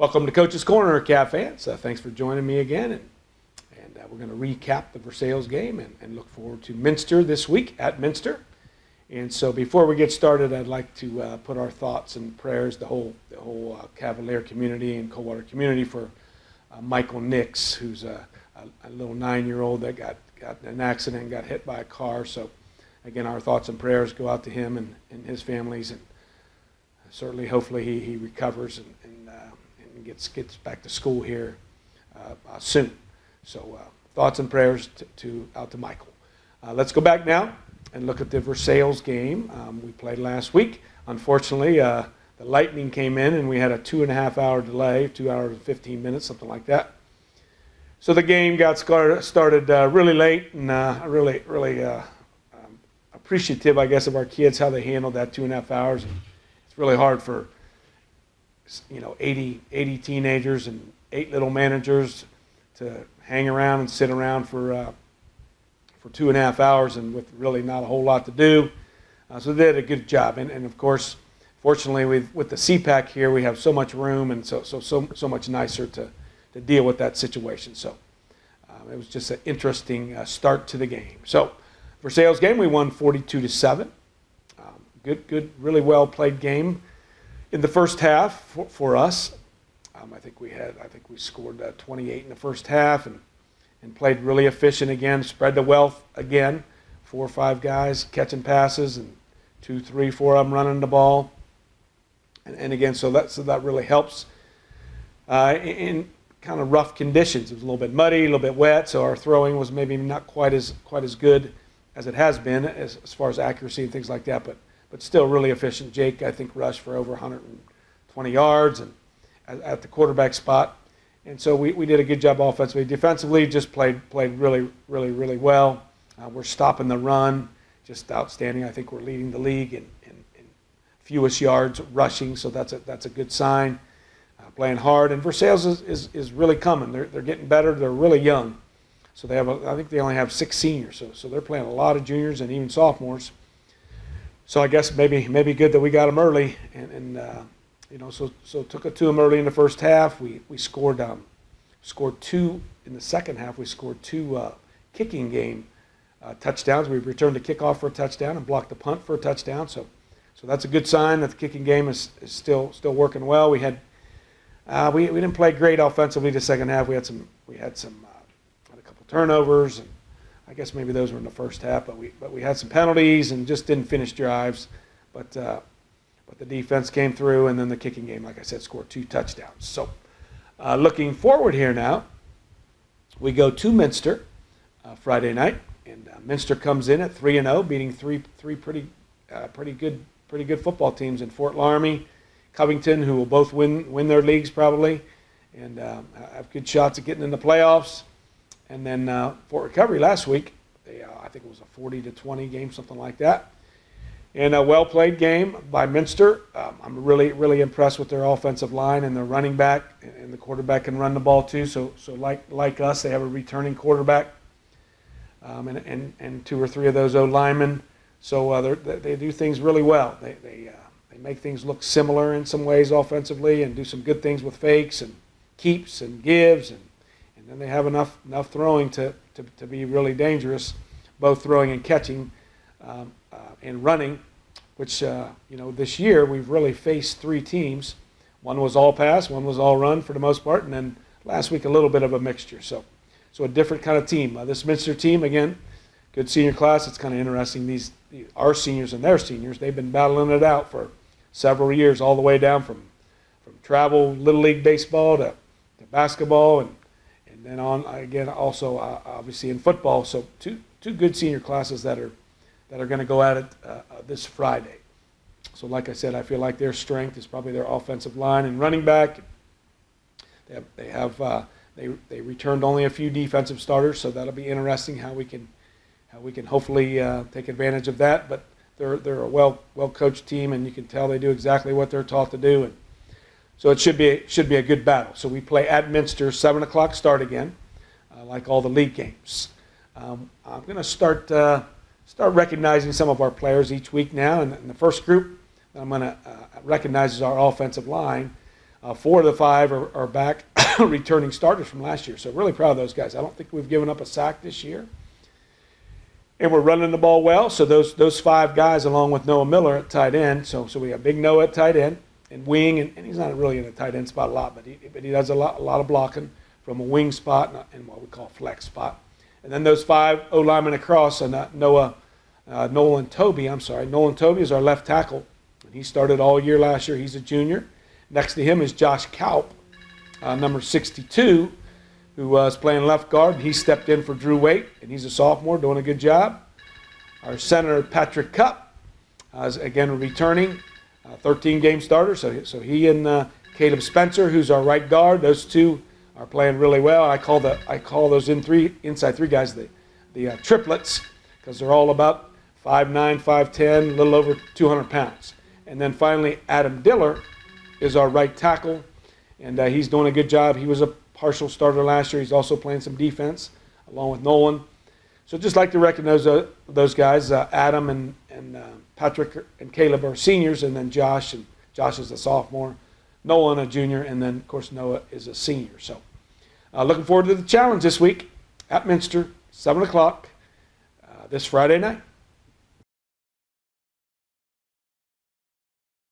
Welcome to Coach's Corner, Cav fans. Thanks for joining me again. And we're going to recap the Versailles game and look forward to Minster this week at Minster. And so before we get started, I'd like to put our thoughts and prayers, the whole Cavalier community and Coldwater community, for Michael Nix, who's a little 9-year-old that got in an accident and got hit by a car. So again, our thoughts and prayers go out to him and his families, and certainly, hopefully, he recovers and gets back to school here soon. So thoughts and prayers out to Michael. Let's go back now and look at the Versailles game we played last week. Unfortunately, the lightning came in and we had a 2.5-hour delay, 2 hours and 15 minutes, something like that. So the game got started really late, and really appreciative, I guess, of our kids, how they handled that 2.5 hours. And it's really hard for 80 teenagers and 8 little managers to hang around and sit around for 2.5 hours and with really not a whole lot to do. So they did a good job. And of course, fortunately, with the CPAC here, we have so much room and so much nicer to deal with that situation. So it was just an interesting start to the game. So Versailles game, we won 42-7. Good, really well played game. In the first half for us, I think we scored 28 in the first half and played really efficient again, spread the wealth again, 4 or 5 guys catching passes and 2, 3, 4 of them running the ball. And again, so that really helps in kind of rough conditions. It was a little bit muddy, a little bit wet, so our throwing was maybe not quite as good as it has been as far as accuracy and things like that, but still really efficient. Jake, I think, rushed for over 120 yards and at the quarterback spot. And so we did a good job offensively. Defensively, just played really well. We're stopping the run, just outstanding. I think we're leading the league in fewest yards rushing, so that's a good sign. Playing hard, and Versailles is really coming. They're getting better. They're really young, so I think they only have 6 seniors. So they're playing a lot of juniors and even sophomores. So I guess maybe good that we got them early, and so took it to them early in the first half. We scored 2 in the second half. We scored 2 kicking game touchdowns. We returned the kickoff for a touchdown and blocked the punt for a touchdown. So that's a good sign that the kicking game is still working well. We didn't play great offensively the second half. We had a couple turnovers, and I guess maybe those were in the first half, but we had some penalties and just didn't finish drives. But the defense came through, and then the kicking game, like I said, scored 2 touchdowns. So looking forward here now, we go to Minster Friday night, and Minster comes in at 3-0, beating three pretty good football teams in Fort Laramie, Covington, who will both win their leagues probably, and have good shots at getting in the playoffs. And then Fort Recovery last week, I think it was a 40-20 game, something like that. And a well-played game by Minster. I'm really impressed with their offensive line and their running back, and the quarterback can run the ball too. So like us, they have a returning quarterback, and 2 or 3 of those O-linemen. So they do things really well. They make things look similar in some ways offensively, and do some good things with fakes and keeps and gives, and then they have enough throwing to be really dangerous, both throwing and catching and running, which, this year we've really faced 3 teams. One was all pass, one was all run for the most part, and then last week a little bit of a mixture. So a different kind of team. This Minster team, again, good senior class. It's kind of interesting. Our seniors and their seniors, they've been battling it out for several years, all the way down from travel Little League baseball to basketball, and then on again also obviously in football. So two good senior classes that are going to go at it this Friday. So like I said, I feel like their strength is probably their offensive line and running back. They returned only a few defensive starters, so that'll be interesting how we can hopefully take advantage of that. But they're a well coached team, and you can tell they do exactly what they're taught to do. And so it should be a good battle. So we play at Minster, 7:00 start again, like all the league games. I'm going to start recognizing some of our players each week now. And the first group that I'm going to recognize is our offensive line. 4 of the 5 are back returning starters from last year. So really proud of those guys. I don't think we've given up a sack this year. And we're running the ball well. So those 5 guys, along with Noah Miller at tight end. So we got Big Noah at tight end and wing, and he's not really in a tight end spot a lot, but he does a lot of blocking from a wing spot and what we call flex spot. And then those 5 O linemen across, and Nolan Toby is our left tackle. And he started all year last year. He's a junior. Next to him is Josh Kaup, number 62, who was playing left guard. He stepped in for Drew Waite, and he's a sophomore, doing a good job. Our center, Patrick Cupp, is again returning, 13-game starter. So he and Caleb Spencer, who's our right guard, those two are playing really well. I call those inside three guys the triplets, because they're all about 5'9", 5'10", a little over 200 pounds. And then finally, Adam Diller is our right tackle, and he's doing a good job. He was a partial starter last year. He's also playing some defense along with Nolan. So just like to recognize those guys. Adam and Patrick and Caleb are seniors, and then Josh is a sophomore, Nolan a junior, and then, of course, Noah is a senior. So looking forward to the challenge this week at Minster, 7 o'clock this Friday night.